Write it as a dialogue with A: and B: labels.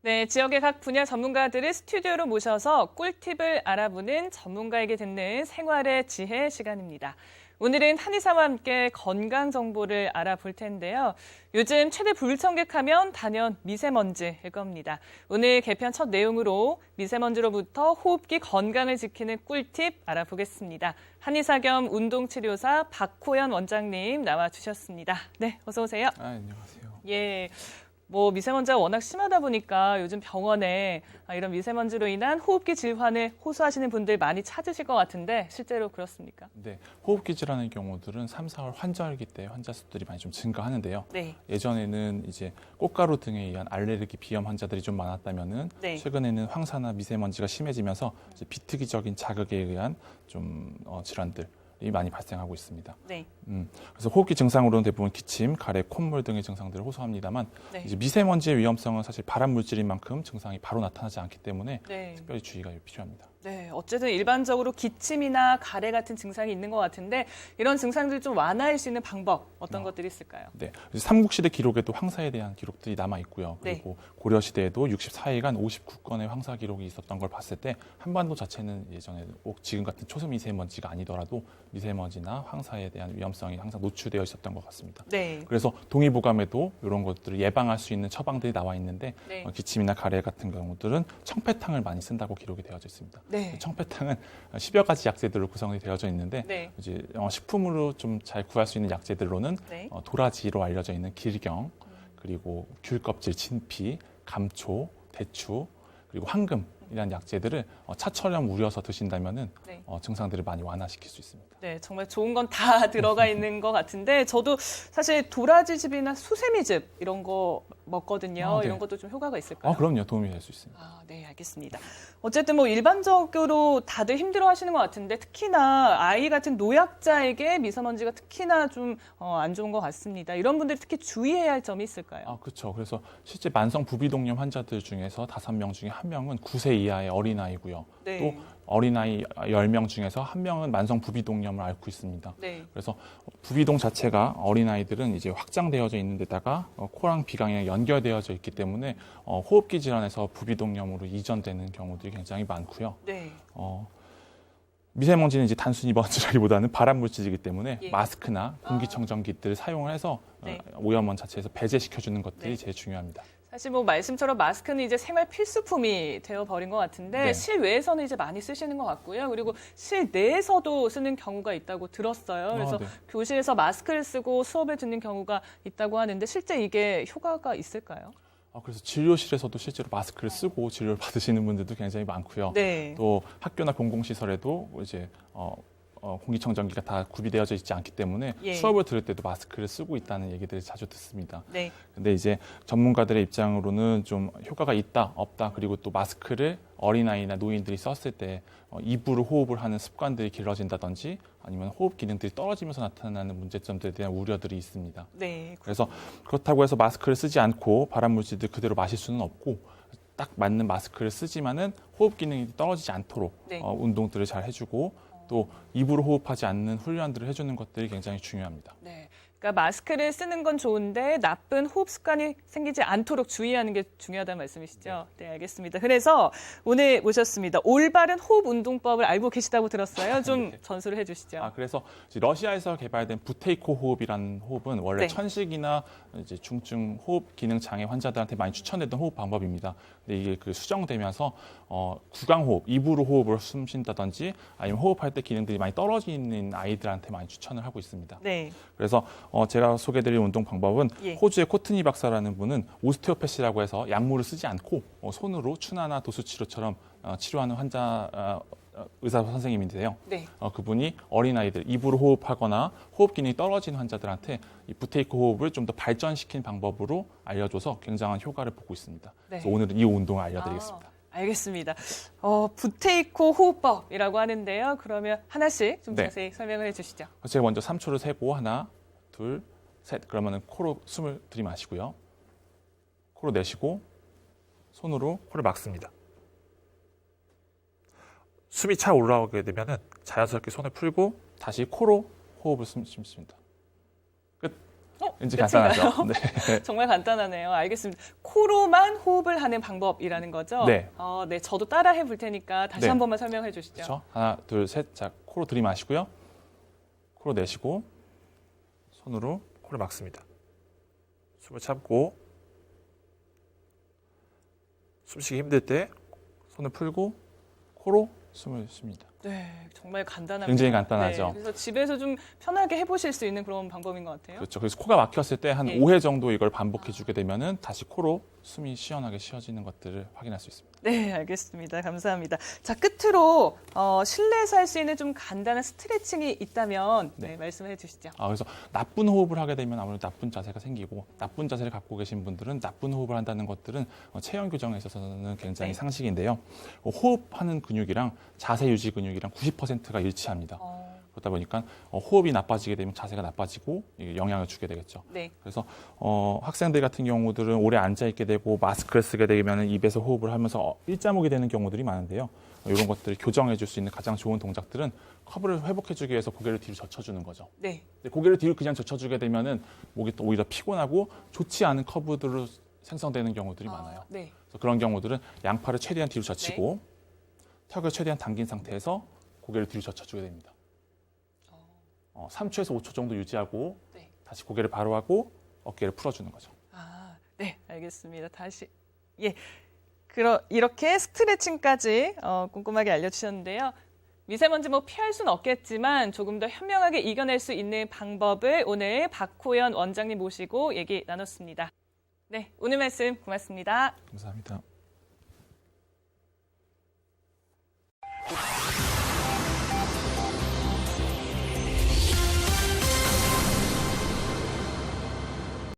A: 네, 지역의 각 분야 전문가들을 스튜디오로 모셔서 꿀팁을 알아보는 전문가에게 듣는 생활의 지혜 시간입니다. 오늘은 한의사와 함께 건강 정보를 알아볼 텐데요. 요즘 최대 불청객하면 단연 미세먼지일 겁니다. 오늘 개편 첫 내용으로 미세먼지로부터 호흡기 건강을 지키는 꿀팁 알아보겠습니다. 한의사 겸 운동치료사 박호연 원장님 나와주셨습니다. 네, 어서 오세요.
B: 안녕하세요.
A: 예. 미세먼지가 워낙 심하다 보니까 요즘 병원에 이런 미세먼지로 인한 호흡기 질환을 호소하시는 분들 많이 찾으실 것 같은데 실제로 그렇습니까?
B: 네, 호흡기 질환의 경우들은 3, 4월 환절기 때 환자 수들이 많이 좀 증가하는데요.
A: 네.
B: 예전에는 이제 꽃가루 등에 의한 알레르기 비염 환자들이 좀 많았다면은
A: 네.
B: 최근에는 황사나 미세먼지가 심해지면서 이제 비특이적인 자극에 의한 좀 질환들 이 많이 발생하고 있습니다.
A: 네.
B: 그래서 호흡기 증상으로는 대부분 기침, 가래, 콧물 등의 증상들을 호소합니다만
A: 네.
B: 이제 미세먼지의 위험성은 사실 발암 물질인 만큼 증상이 바로 나타나지 않기 때문에
A: 네.
B: 특별히 주의가 필요합니다.
A: 네, 어쨌든 일반적으로 기침이나 가래 같은 증상이 있는 것 같은데 이런 증상들 좀 완화할 수 있는 방법 어떤 것들이 있을까요?
B: 네, 삼국시대 기록에도 황사에 대한 기록들이 남아 있고요. 그리고 고려 시대에도 64일간 59건의 황사 기록이 있었던 걸 봤을 때 한반도 자체는 예전에 꼭 지금 같은 초미세먼지가 아니더라도 미세먼지나 황사에 대한 위험성이 항상 노출되어 있었던 것 같습니다.
A: 네.
B: 그래서 동의보감에도 이런 것들을 예방할 수 있는 처방들이 나와 있는데
A: 네.
B: 기침이나 가래 같은 경우들은 청패탕을 많이 쓴다고 기록이 되어져 있습니다.
A: 네.
B: 청패탕은 10여 가지 약재들로 구성이 되어져 있는데
A: 네.
B: 이제 식품으로 좀 잘 구할 수 있는 약재들로는
A: 네.
B: 도라지로 알려져 있는 길경, 그리고 귤껍질, 진피, 감초, 대추, 그리고 황금이라는 약재들을 차처럼 우려서 드신다면은
A: 네.
B: 증상들을 많이 완화시킬 수 있습니다.
A: 네, 정말 좋은 건 다 들어가 있는 것 같은데 저도 사실 도라지즙이나 수세미즙 이런 거 먹거든요.
B: 네.
A: 이런 것도 좀 효과가 있을까요?
B: 그럼요. 도움이 될 수 있습니다.
A: 네, 알겠습니다. 어쨌든 일반적으로 다들 힘들어 하시는 것 같은데 특히나 아이 같은 노약자에게 미세먼지가 특히나 좀 안 좋은 것 같습니다. 이런 분들이 특히 주의해야 할 점이 있을까요?
B: 그렇죠. 그래서 실제 만성 부비동염 환자들 중에서 5명 중에 1명은 9세 이하의 어린아이고요.
A: 네.
B: 또 어린아이 10명 중에서 1명은 만성 부비동염을 앓고 있습니다.
A: 네.
B: 그래서 부비동 자체가 어린아이들은 이제 확장되어져 있는 데다가 코랑 비강이랑 연결되어져 있기 때문에 호흡기 질환에서 부비동염으로 이전되는 경우들이 굉장히 많고요.
A: 네.
B: 미세먼지는 이제 단순히 먼지라기보다는 발암 물질이기 때문에
A: 예.
B: 마스크나 공기청정기들을 사용을 해서
A: 네.
B: 오염원 자체에서 배제시켜주는 것들이
A: 네.
B: 제일 중요합니다.
A: 사실 말씀처럼 마스크는 이제 생활 필수품이 되어버린 것 같은데
B: 네.
A: 실외에서는 이제 많이 쓰시는 것 같고요. 그리고 실내에서도 쓰는 경우가 있다고 들었어요. 그래서
B: 네.
A: 교실에서 마스크를 쓰고 수업을 듣는 경우가 있다고 하는데 실제 이게 효과가 있을까요?
B: 그래서 진료실에서도 실제로 마스크를 쓰고 진료를 받으시는 분들도 굉장히 많고요.
A: 네.
B: 또 학교나 공공시설에도 이제 공기청정기가 다 구비되어져 있지 않기 때문에
A: 예.
B: 수업을 들을 때도 마스크를 쓰고 있다는 얘기들을 자주 듣습니다.
A: 네.
B: 근데 이제 전문가들의 입장으로는 좀 효과가 있다, 없다, 그리고 또 마스크를 어린아이나 노인들이 썼을 때 입으로 호흡을 하는 습관들이 길러진다든지 아니면 호흡 기능들이 떨어지면서 나타나는 문제점들에 대한 우려들이 있습니다.
A: 네.
B: 그래서 그렇다고 해서 마스크를 쓰지 않고 발암 물질들 그대로 마실 수는 없고 딱 맞는 마스크를 쓰지만은 호흡 기능이 떨어지지 않도록
A: 네.
B: 운동들을 잘 해주고 또 입으로 호흡하지 않는 훈련들을 해주는 것들이 굉장히 중요합니다.
A: 네. 그러니까 마스크를 쓰는 건 좋은데 나쁜 호흡 습관이 생기지 않도록 주의하는 게 중요하다는 말씀이시죠? 네, 알겠습니다. 그래서 오늘 모셨습니다. 올바른 호흡 운동법을 알고 계시다고 들었어요. 좀 전수를 해주시죠.
B: 그래서 러시아에서 개발된 부테이코 호흡이라는 호흡은 원래
A: 네.
B: 천식이나 이제 중증 호흡 기능 장애 환자들한테 많이 추천했던 호흡 방법입니다. 근데 이게 수정되면서 구강 호흡, 입으로 호흡을 숨 쉰다든지 아니면 호흡할 때 기능들이 많이 떨어지는 아이들한테 많이 추천을 하고 있습니다.
A: 네.
B: 그래서 제가 소개해드릴 운동 방법은
A: 예.
B: 호주의 코트니 박사라는 분은 오스테오패시라고 해서 약물을 쓰지 않고 손으로 추나나 도수치료처럼 치료하는 의사 선생님인데요.
A: 네.
B: 그분이 어린아이들 입으로 호흡하거나 호흡 기능이 떨어진 환자들한테 이 부테이크 호흡을 좀 더 발전시킨 방법으로 알려줘서 굉장한 효과를 보고 있습니다.
A: 네.
B: 그래서 오늘은 이 운동을 알려드리겠습니다.
A: 알겠습니다. 부테이코 호흡법이라고 하는데요. 그러면 하나씩 좀
B: 네.
A: 자세히 설명을 해주시죠.
B: 제가 먼저 3초를 세고 하나, 둘, 셋 그러면은 코로 숨을 들이마시고요. 코로 내쉬고 손으로 코를 막습니다. 숨이 차 올라오게 되면은 자연스럽게 손을 풀고 다시 코로 호흡을 숨습니다. 끝. 왠지
A: 끝인가요?
B: 간단하죠. 네.
A: 정말 간단하네요. 알겠습니다. 코로만 호흡을 하는 방법이라는 거죠?
B: 네.
A: 네, 저도 따라 해볼 테니까 다시
B: 네.
A: 한 번만 설명해 주시죠.
B: 그렇죠. 하나, 둘, 셋. 자, 코로 들이마시고요. 코로 내쉬고 손으로 코를 막습니다. 숨을 참고 숨쉬기 힘들 때 손을 풀고 코로 숨을 쉽니다.
A: 네, 정말 간단합니다.
B: 굉장히 간단하죠.
A: 네, 그래서 집에서 좀 편하게 해보실 수 있는 그런 방법인 것 같아요.
B: 그렇죠. 그래서 코가 막혔을 때 한
A: 네.
B: 5회 정도 이걸 반복해주게 되면은 다시 코로 숨이 시원하게 쉬어지는 것들을 확인할 수 있습니다.
A: 네, 알겠습니다. 감사합니다. 자, 끝으로 실내에서 할 수 있는 좀 간단한 스트레칭이 있다면 네, 말씀해 주시죠.
B: 그래서 나쁜 호흡을 하게 되면 아무래도 나쁜 자세가 생기고 나쁜 자세를 갖고 계신 분들은 나쁜 호흡을 한다는 것들은 체형 교정에 있어서는 굉장히
A: 네.
B: 상식인데요. 호흡하는 근육이랑 자세 유지 근육이랑 90%가 일치합니다. 그러다 보니까 호흡이 나빠지게 되면 자세가 나빠지고 영향을 주게 되겠죠.
A: 네.
B: 그래서 학생들 같은 경우들은 오래 앉아 있게 되고 마스크를 쓰게 되면 입에서 호흡을 하면서 일자목이 되는 경우들이 많은데요. 이런 것들을 교정해 줄 수 있는 가장 좋은 동작들은 커브를 회복해 주기 위해서 고개를 뒤로 젖혀주는 거죠.
A: 네.
B: 근데 고개를 뒤로 그냥 젖혀주게 되면은 목이 또 오히려 피곤하고 좋지 않은 커브들로 생성되는 경우들이 많아요.
A: 네.
B: 그래서 그런 경우들은 양팔을 최대한 뒤로 젖히고 턱을 최대한 당긴 상태에서 고개를 뒤로 젖혀주게 됩니다. 3초에서 5초 정도 유지하고
A: 네.
B: 다시 고개를 바로 하고 어깨를 풀어주는 거죠.
A: 네, 알겠습니다. 다시 이렇게 스트레칭까지 꼼꼼하게 알려주셨는데요. 미세먼지 피할 수는 없겠지만 조금 더 현명하게 이겨낼 수 있는 방법을 오늘 박호연 원장님 모시고 얘기 나눴습니다. 네, 오늘 말씀 고맙습니다.
B: 감사합니다.